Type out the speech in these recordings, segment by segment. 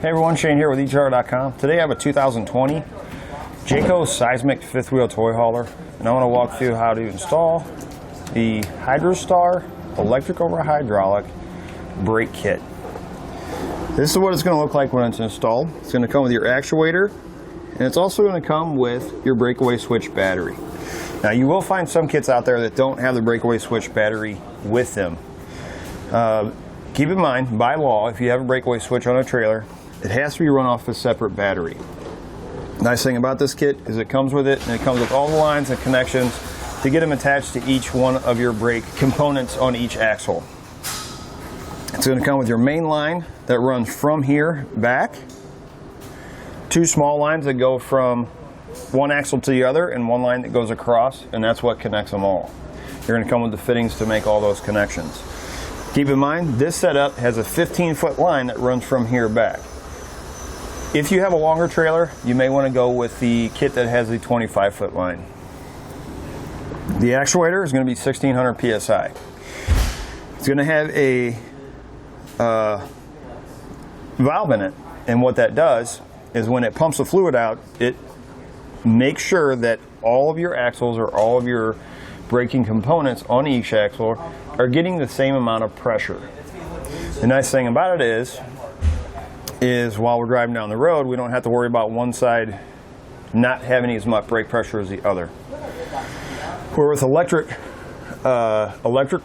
Hey everyone, Shane here with Etrailer.com. Today I have a 2020 Jayco Seismic fifth wheel toy hauler, and I want to walk through how to install the Hydrostar electric over hydraulic brake kit. This is what it's going to look like when it's installed. It's going to come with your actuator, and it's also going to come with your breakaway switch battery. Now you will find some kits out there that don't have the breakaway switch battery with them. Keep in mind, by law, if you have a breakaway switch on a trailer, it has to be run off a separate battery. Nice thing about this kit is it comes with it, and it comes with all the lines and connections to get them attached to each one of your brake components on each axle. It's going to come with your main line that runs from here back, two small lines that go from one axle to the other, and one line that goes across, and that's what connects them all. You're going to come with the fittings to make all those connections. Keep in mind, this setup has a 15-foot line that runs from here back. If you have a longer trailer, you may want to go with the kit that has the 25-foot line. The actuator is going to be 1600 psi. It's going to have a valve in it, and what that does is when it pumps the fluid out, it makes sure that all of your axles or all of your braking components on each axle are getting the same amount of pressure. The nice thing about it is while we're driving down the road, we don't have to worry about one side not having as much brake pressure as the other. Where with electric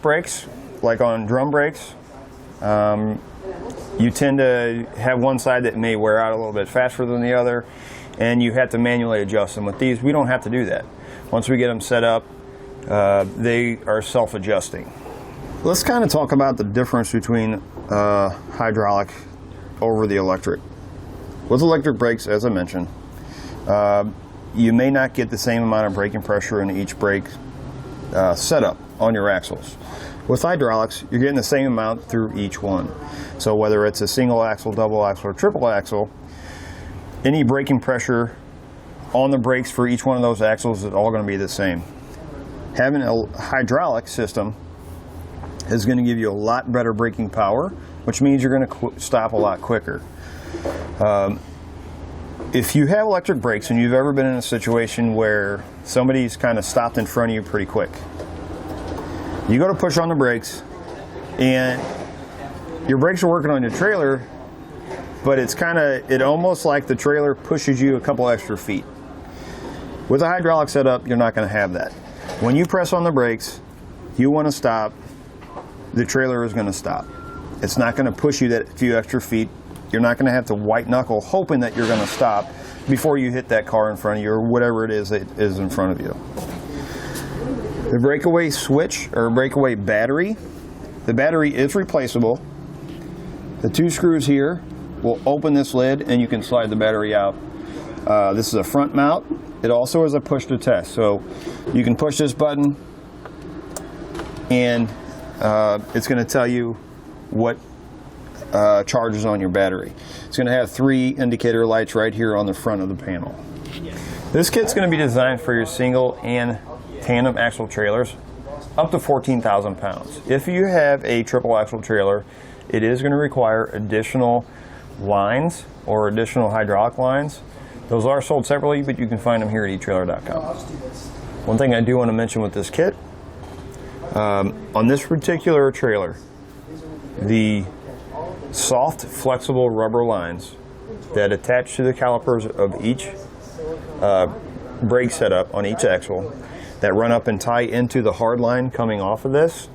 brakes, like on drum brakes, you tend to have one side that may wear out a little bit faster than the other, and you have to manually adjust them. With these, we don't have to do that. Once we get them set up, they are self-adjusting. Let's kind of talk about the difference between hydraulic over the electric. With electric brakes, as I mentioned, you may not get the same amount of braking pressure in each brake setup on your axles. With hydraulics, you're getting the same amount through each one. So whether it's a single axle, double axle, or triple axle, any braking pressure on the brakes for each one of those axles is all going to be the same. Having a hydraulic system is going to give you a lot better braking power, which means you're going to stop a lot quicker. If you have electric brakes and you've ever been in a situation where somebody's kind of stopped in front of you pretty quick, you go to push on the brakes and your brakes are working on your trailer, but it's almost like the trailer pushes you a couple extra feet. With a hydraulic setup, you're not going to have that. When you press on the brakes, you want to stop, the trailer is going to stop. It's not going to push you that few extra feet. You're not going to have to white knuckle hoping that you're going to stop before you hit that car in front of you or whatever it is that is in front of you. The breakaway switch or breakaway battery, the battery is replaceable. The two screws here will open this lid and you can slide the battery out. This is a front mount. It also is a push to test. So you can push this button and it's going to tell you what charge is on your battery. It's going to have 3 indicator lights right here on the front of the panel. This kit's going to be designed for your single and tandem axle trailers up to 14,000 pounds. If you have a triple axle trailer, it is going to require additional lines or additional hydraulic lines. Those are sold separately, but you can find them here at Etrailer.com. One thing I do want to mention with this kit, on this particular trailer, the soft, flexible rubber lines that attach to the calipers of each brake setup on each axle that run up and tie into the hard line coming off of this,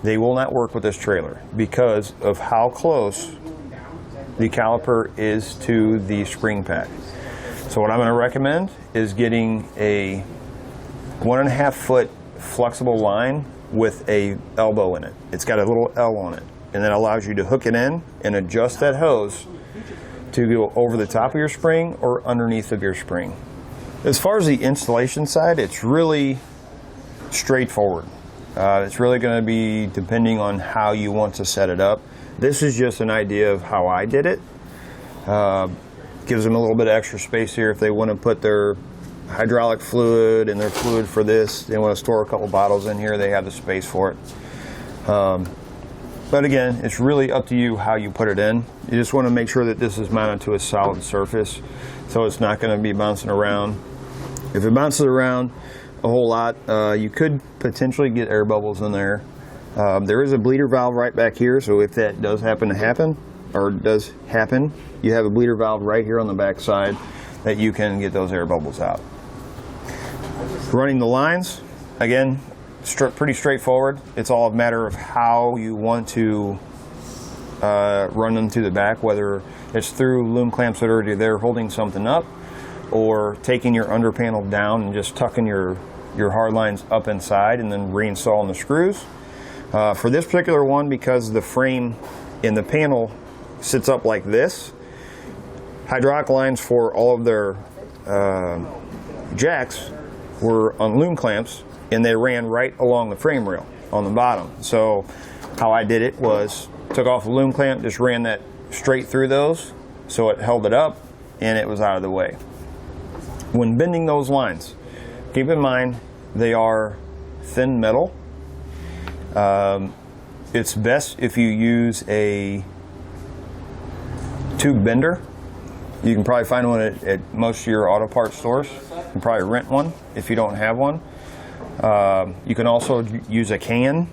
they will not work with this trailer because of how close the caliper is to the spring pad. So what I'm going to recommend is getting a 1.5 foot flexible line with a elbow in it. It's got a little L on it, and that allows you to hook it in and adjust that hose to go over the top of your spring or underneath of your spring. As far as the installation side, it's really straightforward. It's really going to be depending on how you want to set it up. This is just an idea of how I did it. Gives them a little bit of extra space here if they want to put their hydraulic fluid and their fluid for this. They want to store a couple bottles in here, they have the space for it. But again, it's really up to you how you put it in. You just want to make sure that this is mounted to a solid surface, so it's not going to be bouncing around. If it bounces around a whole lot, you could potentially get air bubbles in there. There is a bleeder valve right back here, so if that does happen to happen, or does happen, you have a bleeder valve right here on the back side that you can get those air bubbles out. Running the lines, again, pretty straightforward. It's all a matter of how you want to run them to the back, whether it's through loom clamps that are already there holding something up, or taking your under panel down and just tucking your hard lines up inside and then reinstalling the screws. For this particular one, because the frame in the panel sits up like this, hydraulic lines for all of their jacks were on loom clamps, and they ran right along the frame rail on the bottom. So how I did it was took off a loom clamp, just ran that straight through those so it held it up and it was out of the way. When bending those lines, keep in mind they are thin metal. It's best if you use a tube bender. You can probably find one at most of your auto parts stores. You can probably rent one if you don't have one. You can also use a can.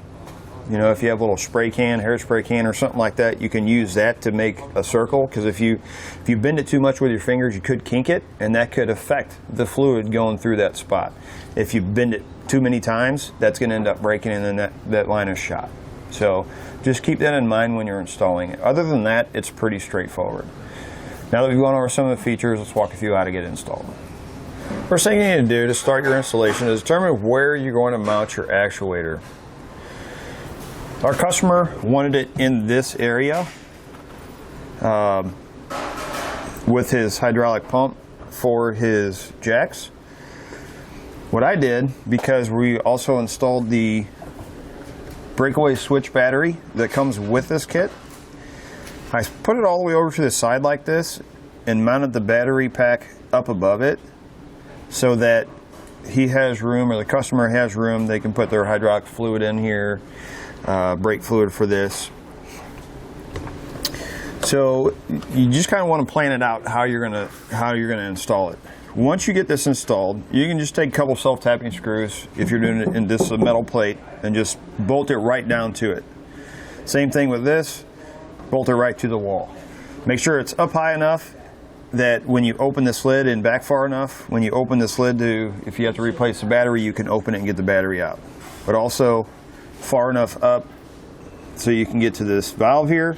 You know, if you have a little spray can, hairspray can or something like that, you can use that to make a circle, because if you bend it too much with your fingers, you could kink it, and that could affect the fluid going through that spot. If you bend it too many times, that's going to end up breaking, and then that line is shot. So just keep that in mind when you're installing it. Other than that, it's pretty straightforward. Now that we've gone over some of the features, let's walk you through how to get it installed. First thing you need to do to start your installation is determine where you're going to mount your actuator. Our customer wanted it in this area with his hydraulic pump for his jacks. What I did, because we also installed the Breakaway switch battery that comes with this kit, I put it all the way over to the side like this and mounted the battery pack up above it so that he has room, or the customer has room, they can put their hydraulic fluid in here, brake fluid for this. So you just kind of want to plan it out how you're gonna install it. Once you get this installed, you can just take a couple self-tapping screws, if you're doing it in this metal plate, and just bolt it right down to it. Same thing with this, bolt it right to the wall. Make sure it's up high enough that when you open the slid, and back far enough when you open the slid to, if you have to replace the battery, you can open it and get the battery out. But also far enough up so you can get to this valve here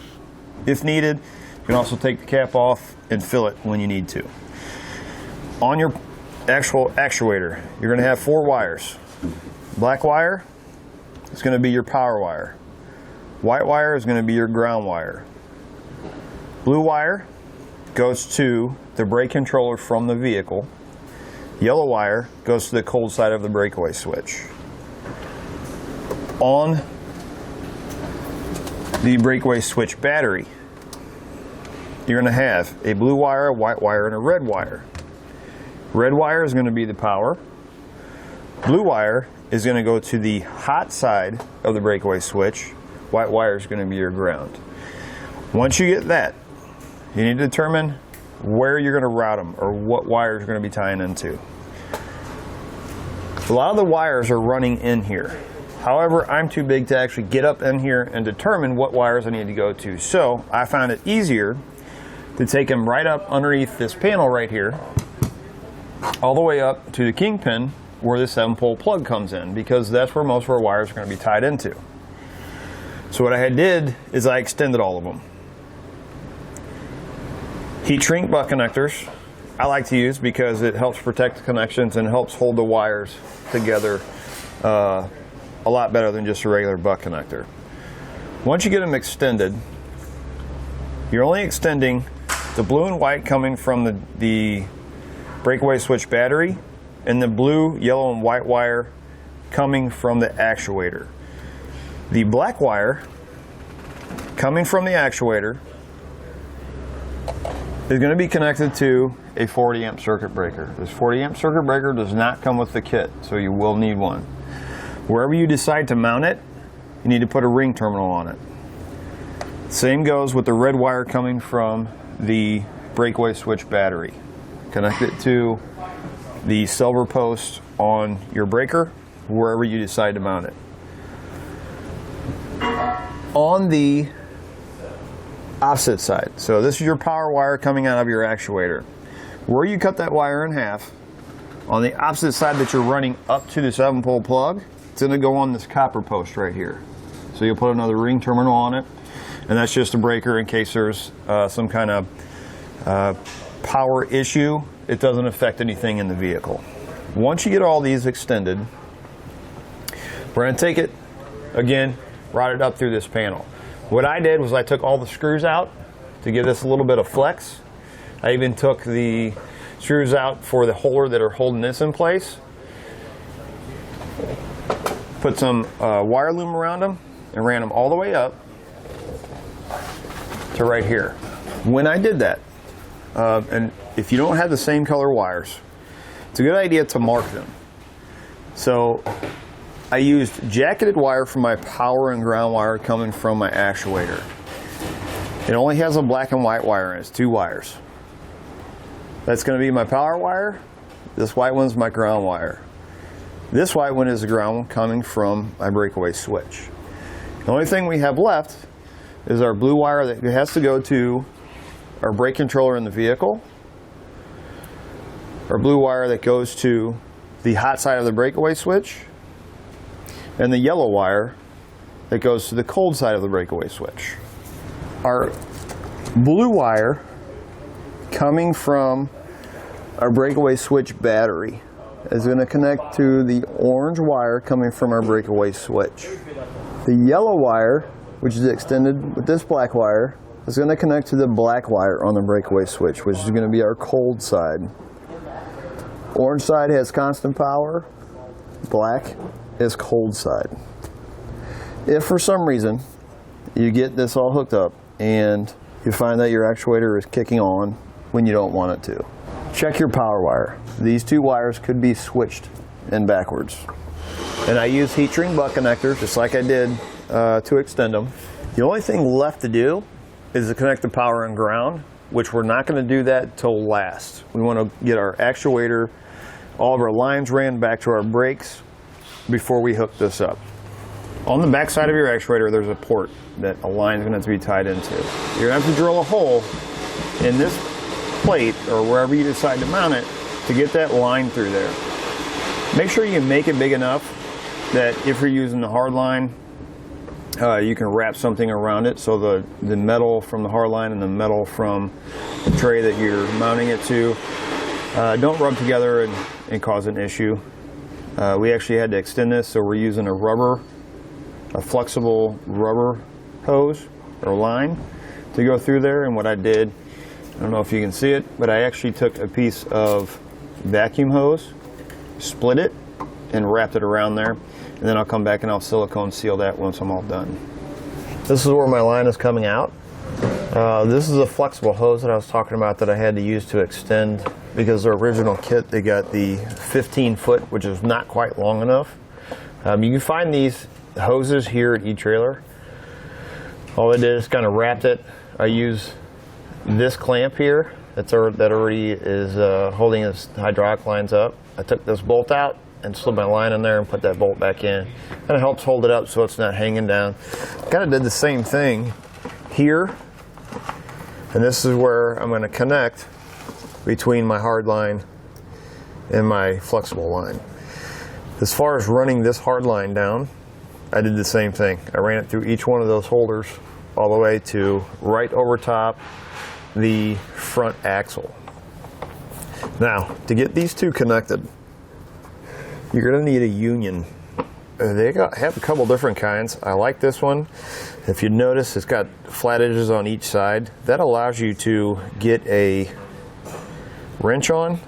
if needed. You can also take the cap off and fill it when you need to. On your actual actuator, you're going to have 4 wires. Black wire is going to be your power wire. White wire is going to be your ground wire. Blue wire goes to the brake controller from the vehicle. Yellow wire goes to the cold side of the breakaway switch. On the breakaway switch battery, you're going to have a blue wire, a white wire, and a red wire. Red wire is going to be the power. Blue wire is going to go to the hot side of the breakaway switch. White wire is going to be your ground. Once you get that, you need to determine where you're going to route them, or what wires you're going to be tying into. A lot of the wires are running in here. However, I'm too big to actually get up in here and determine what wires I need to go to. So I found it easier to take them right up underneath this panel right here, all the way up to the Kingpin where the 7-pole plug comes in, because that's where most of our wires are going to be tied into. So what I did is I extended all of them. Heat shrink butt connectors I like to use because it helps protect the connections and helps hold the wires together a lot better than just a regular butt connector. Once you get them extended, you're only extending the blue and white coming from the breakaway switch battery, and the blue, yellow, and white wire coming from the actuator. The black wire coming from the actuator is going to be connected to a 40 amp circuit breaker. This 40 amp circuit breaker does not come with the kit, so you will need one. Wherever you decide to mount it, you need to put a ring terminal on it. Same goes with the red wire coming from the breakaway switch battery. Connect it to the silver post on your breaker, wherever you decide to mount it. On the opposite side, so this is your power wire coming out of your actuator. Where you cut that wire in half, on the opposite side that you're running up to the 7-pole plug, it's going to go on this copper post right here. So you'll put another ring terminal on it, and that's just a breaker in case there's some kind of power issue. It doesn't affect anything in the vehicle. Once you get all these extended, we're going to take it again, route it up through this panel. What I did was I took all the screws out to give this a little bit of flex. I even took the screws out for the holder that are holding this in place. Put some wire loom around them and ran them all the way up to right here. When I did that, and if you don't have the same color wires, it's a good idea to mark them. So I used jacketed wire for my power and ground wire coming from my actuator. It only has a black and white wire in it. It's 2 wires. That's going to be my power wire. This white one's my ground wire. This white one is the ground one coming from my breakaway switch. The only thing we have left is our blue wire that has to go to our brake controller in the vehicle, our blue wire that goes to the hot side of the breakaway switch, and the yellow wire that goes to the cold side of the breakaway switch. Our blue wire coming from our breakaway switch battery is going to connect to the orange wire coming from our breakaway switch. The yellow wire, which is extended with this black wire, is going to connect to the black wire on the breakaway switch, which is going to be our cold side. Orange side has constant power, black is cold side. If for some reason you get this all hooked up and you find that your actuator is kicking on when you don't want it to, check your power wire. These 2 wires could be switched in backwards. And I use heat shrink butt connectors just like I did to extend them. The only thing left to do is to connect the power and ground, which we're not going to do that till last. We want to get our actuator, all of our lines ran back to our brakes before we hook this up. On the back side of your actuator, there's a port that a line is going to have to be tied into. You're going to have to drill a hole in this plate or wherever you decide to mount it to get that line through there. Make sure you make it big enough that if you're using the hard line, you can wrap something around it so the metal from the hard line and the metal from the tray that you're mounting it to don't rub together and cause an issue. We actually had to extend this, so we're using a flexible rubber hose or line to go through there. And what I did, I don't know if you can see it, but I actually took a piece of vacuum hose, split it, and wrapped it around there. And then I'll come back and I'll silicone seal that once I'm all done. This is where my line is coming out. This is a flexible hose that I was talking about that I had to use to extend because the original kit, they got the 15-foot, which is not quite long enough. You can find these hoses here at Etrailer. All I did is kind of wrapped it. I use this clamp here that already is holding its hydraulic lines up. I took this bolt out and slid my line in there and put that bolt back in. And it helps hold it up so it's not hanging down. Kind of did the same thing here. And this is where I'm going to connect between my hard line and my flexible line. As far as running this hard line down, I did the same thing. I ran it through each one of those holders all the way to right over top the front axle. Now, to get these 2 connected, you're going to need a union. They have a couple different kinds. I like this one. If you notice, it's got flat edges on each side. That allows you to get a wrench on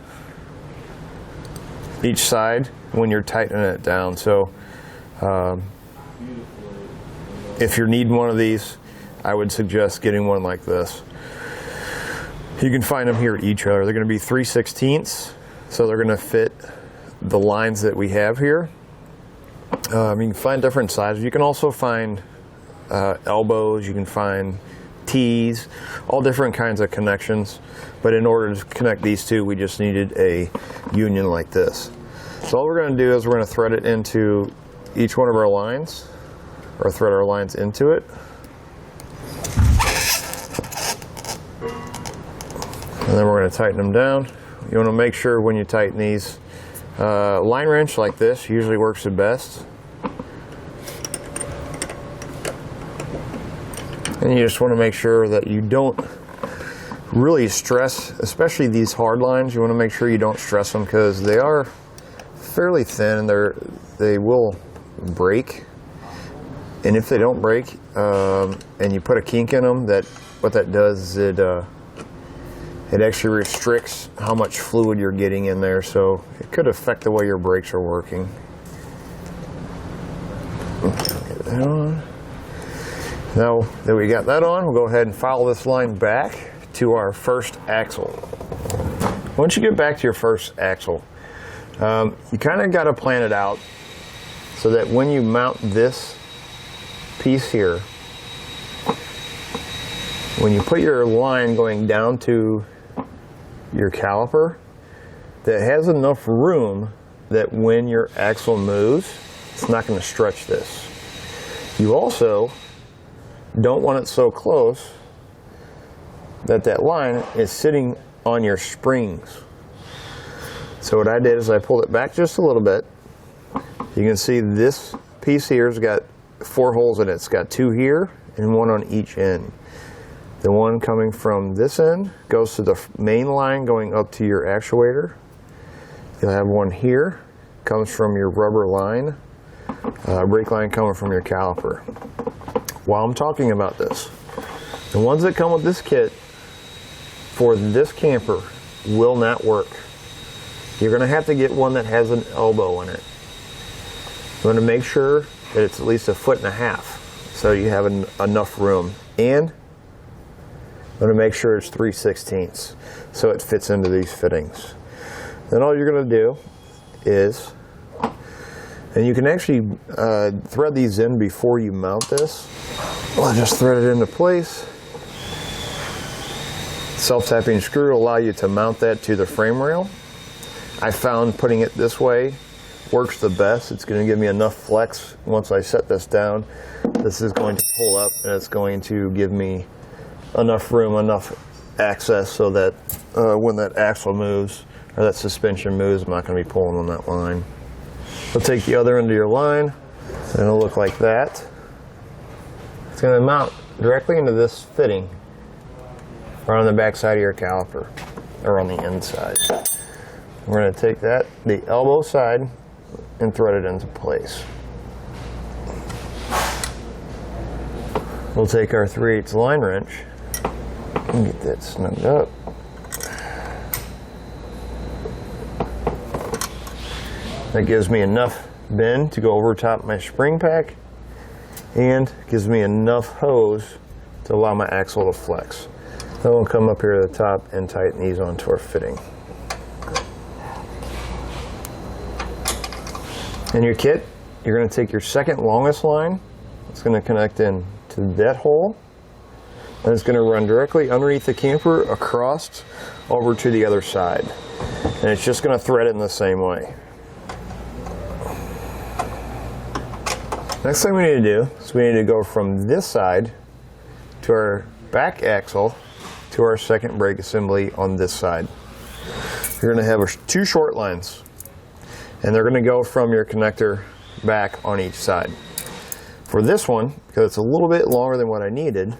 each side when you're tightening it down. So if you're needing one of these, I would suggest getting one like this. You can find them here at Etrailer. They're going to be 3/16, so they're going to fit the lines that we have here. You can find different sizes. You can also find elbows. You can find T's, all different kinds of connections. But in order to connect these two, we just needed a union like this. So all we're going to do is we're going to thread it into each one of our lines, or thread our lines into it. And then we're going to tighten them down. You want to make sure when you tighten these, line wrench like this usually works the best. And you just want to make sure that you don't really stress, especially these hard lines. You want to make sure you don't stress them because they are fairly thin and they will break. And if they don't break and you put a kink in them, what that does is it actually restricts how much fluid you're getting in there, so it could affect the way your brakes are working. Get that on. Now that we got that on, we'll go ahead and follow this line back to our first axle. Once you get back to your first axle, you kind of got to plan it out so that when you mount this piece here, when you put your line going down to your caliper, that has enough room that when your axle moves, it's not going to stretch this. You also don't want it so close that that line is sitting on your springs. So what I did is I pulled it back just a little bit. You can see this piece here has got 4 holes in it. It's got 2 here and 1 on each end. The one coming from this end goes to the main line going up to your actuator. You'll have one here, comes from your rubber line, brake line coming from your caliper. While I'm talking about this, the ones that come with this kit for this camper will not work. You're going to have to get one that has an elbow in it. You want to make sure that it's at least 1.5 feet so you have enough room. And I'm going to make sure it's 3/16 so it fits into these fittings. Then all you're going to do is, and you can actually thread these in before you mount this. I'll just thread it into place. Self-tapping screw will allow you to mount that to the frame rail. I found putting it this way works the best. It's going to give me enough flex. Once I set this down, this is going to pull up and it's going to give me enough room, enough access so that when that axle moves or that suspension moves, I'm not going to be pulling on that line. So take the other end of your line and it'll look like that. It's going to mount directly into this fitting right on the back side of your caliper, or on the inside. We're going to take that, the elbow side, and thread it into place. We'll take our 3/8 line wrench and get that snugged up. That gives me enough bend to go over top my spring pack and gives me enough hose to allow my axle to flex. Then we'll come up here to the top and tighten these onto our fitting. In your kit, you're going to take your second longest line. It's going to connect in to that hole. And it's going to run directly underneath the camper across over to the other side. And it's just going to thread it in the same way. Next thing we need to do is we need to go from this side to our back axle to our second brake assembly on this side. You're going to have 2 short lines, and they're going to go from your connector back on each side. For this one, because it's a little bit longer than what I needed,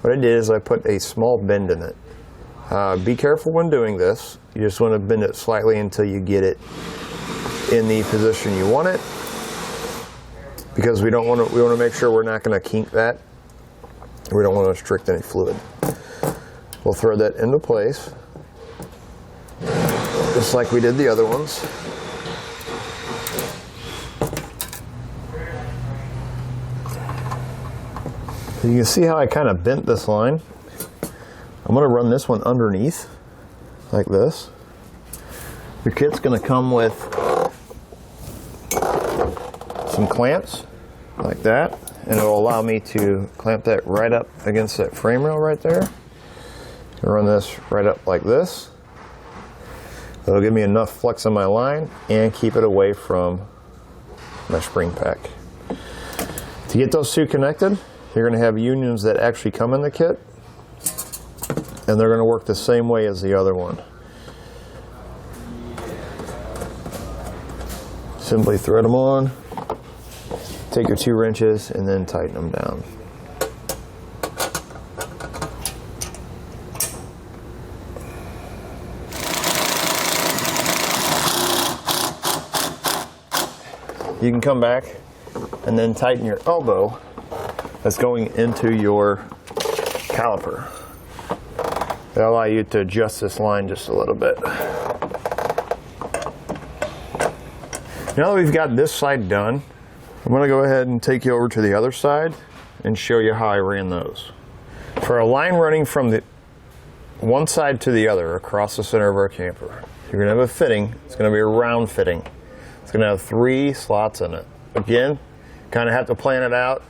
what I did is I put a small bend in it. Be careful when doing this. You just want to bend it slightly until you get it in the position you want it, because we want to make sure we're not going to kink that. We don't want to restrict any fluid. We'll thread that into place, just like we did the other ones. You can see how I kind of bent this line. I'm going to run this one underneath, like this. Your kit's going to come with some clamps, like that. and it'll allow me to clamp that right up against that frame rail right there. Run this right up like this. It'll give me enough flex on my line and keep it away from my spring pack. To get those two connected, you're going to have unions that actually come in the kit, and they're going to work the same way as the other one. Simply thread them on, take your 2 wrenches, and then tighten them down. You can come back and then tighten your elbow that's going into your caliper. That'll allow you to adjust this line just a little bit. Now that we've got this side done, I'm going to go ahead and take you over to the other side and show you how I ran those. For a line running from the one side to the other across the center of our camper, you're going to have a fitting. It's going to be a round fitting. It's going to have 3 slots in it. Again, kind of have to plan it out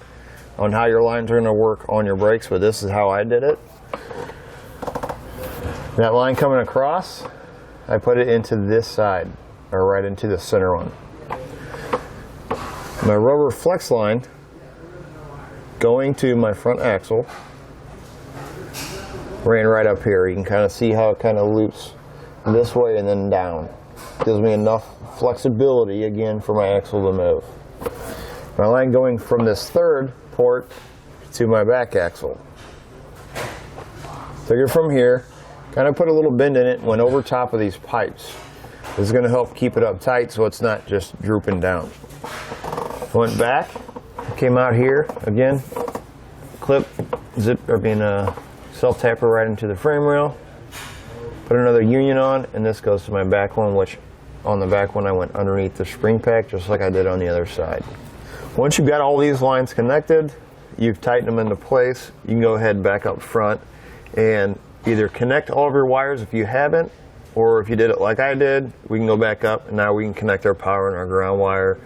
on how your lines are going to work on your brakes, but this is how I did it. That line coming across, I put it into this side, or right into the center one. My rubber flex line going to my front axle ran right up here. You can kind of see how it kind of loops this way and then down. Gives me enough flexibility again for my axle to move. My line going from this 3rd port to my back axle. Take it from here, kind of put a little bend in it, went over top of these pipes. This is going to help keep it up tight so it's not just drooping down. Went back, came out here again, clip, zip, or being a self-tapper right into the frame rail. Put another union on, and this goes to my back one, which on the back one I went underneath the spring pack just like I did on the other side. Once you've got all these lines connected, you've tightened them into place, you can go ahead back up front and either connect all of your wires if you haven't, or if you did it like I did, we can go back up and now we can connect our power and our ground wire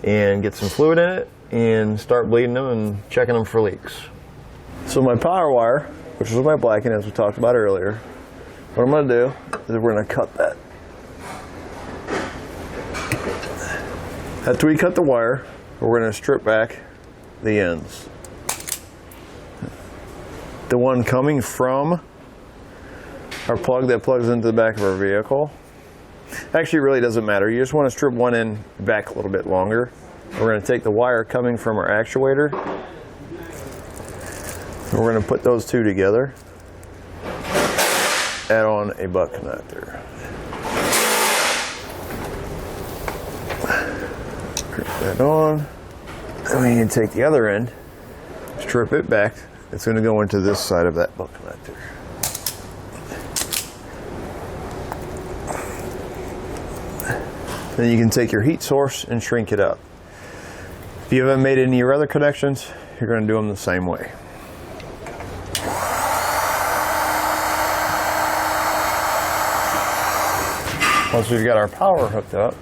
and get some fluid in it and start bleeding them and checking them for leaks. So my power wire, which is my blacking as we talked about earlier, what I'm going to do is we're going to cut that. After we cut the wire, we're going to strip back the ends. The one coming from our plug that plugs into the back of our vehicle, actually it really doesn't matter. You just want to strip one end back a little bit longer. We're going to take the wire coming from our actuator, and we're going to put those two together, add on a butt connector. Strip that on, and we can take the other end, strip it back. It's going to go into this side of that butt connector. Then you can take your heat source and shrink it up. If you haven't made any of your other connections, you're going to do them the same way. Once we've got our power hooked up,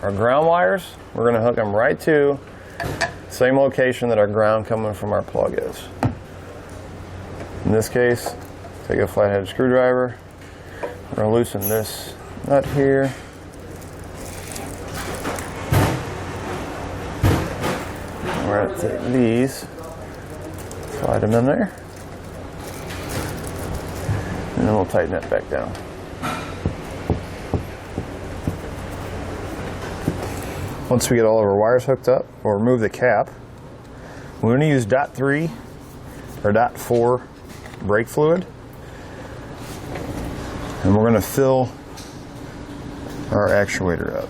our ground wires, we're going to hook them right to the same location that our ground coming from our plug is. In this case, take a flathead screwdriver. We're going to loosen this nut here. We're going to take these, slide them in there, and then we'll tighten that back down. Once we get all of our wires hooked up, we'll remove the cap. We're going to use .3 or .4 brake fluid, and we're going to fill our actuator up.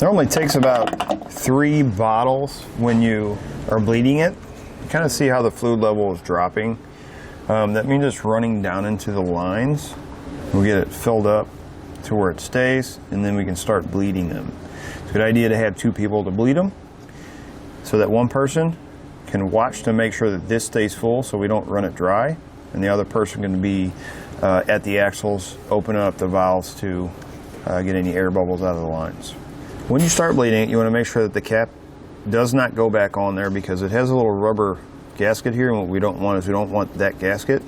Normally takes about 3 bottles when you are bleeding it. You kind of see how the fluid level is dropping. That means it's running down into the lines. We'll get it filled up to where it stays, and then we can start bleeding them. It's a good idea to have 2 people to bleed them so that one person can watch to make sure that this stays full so we don't run it dry, and the other person can be at the axles opening up the valves to get any air bubbles out of the lines. When you start bleeding it, you want to make sure that the cap does not go back on there because it has a little rubber gasket here, and what we don't want is we don't want that gasket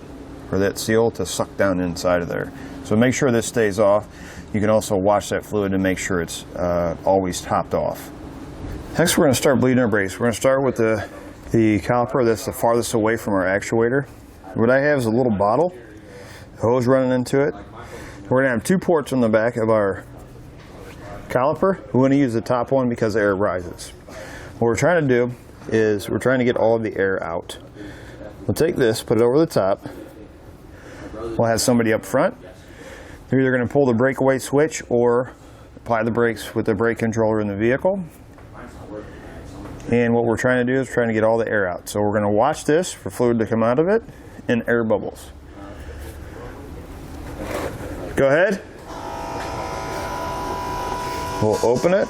or that seal to suck down inside of there. So make sure this stays off. You can also wash that fluid to make sure it's always topped off. Next, we're going to start bleeding our brakes. We're going to start with the caliper that's the farthest away from our actuator. What I have is a little bottle, hose running into it. We're going to have 2 ports on the back of our caliper. We want to use the top one because air rises. What we're trying to do is we're trying to get all of the air out. We'll take this, put it over the top. We'll have somebody up front. They're either going to pull the breakaway switch or apply the brakes with the brake controller in the vehicle. And what we're trying to do is trying to get all the air out. So we're going to watch this for fluid to come out of it and air bubbles. Go ahead. We'll open it.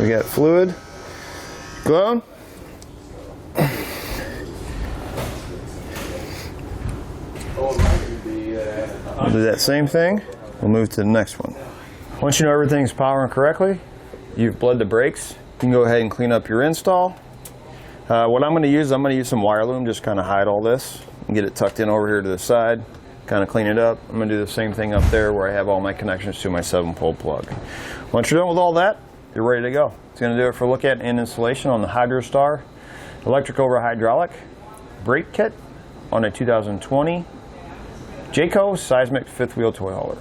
We got fluid. Go on. We'll do that same thing. We'll move to the next one. Once you know everything's powering correctly, you've bled the brakes, you can go ahead and clean up your install. What I'm going to use some wire loom, just kind of hide all this and get it tucked in over here to the side, kind of clean it up. I'm going to do the same thing up there where I have all my connections to my 7-pole plug. Once you're done with all that, you're ready to go. It's going to do it for a look at and installation on the Hydrostar electric over hydraulic brake kit on a 2020 Jayco Seismic 5th wheel toy hauler.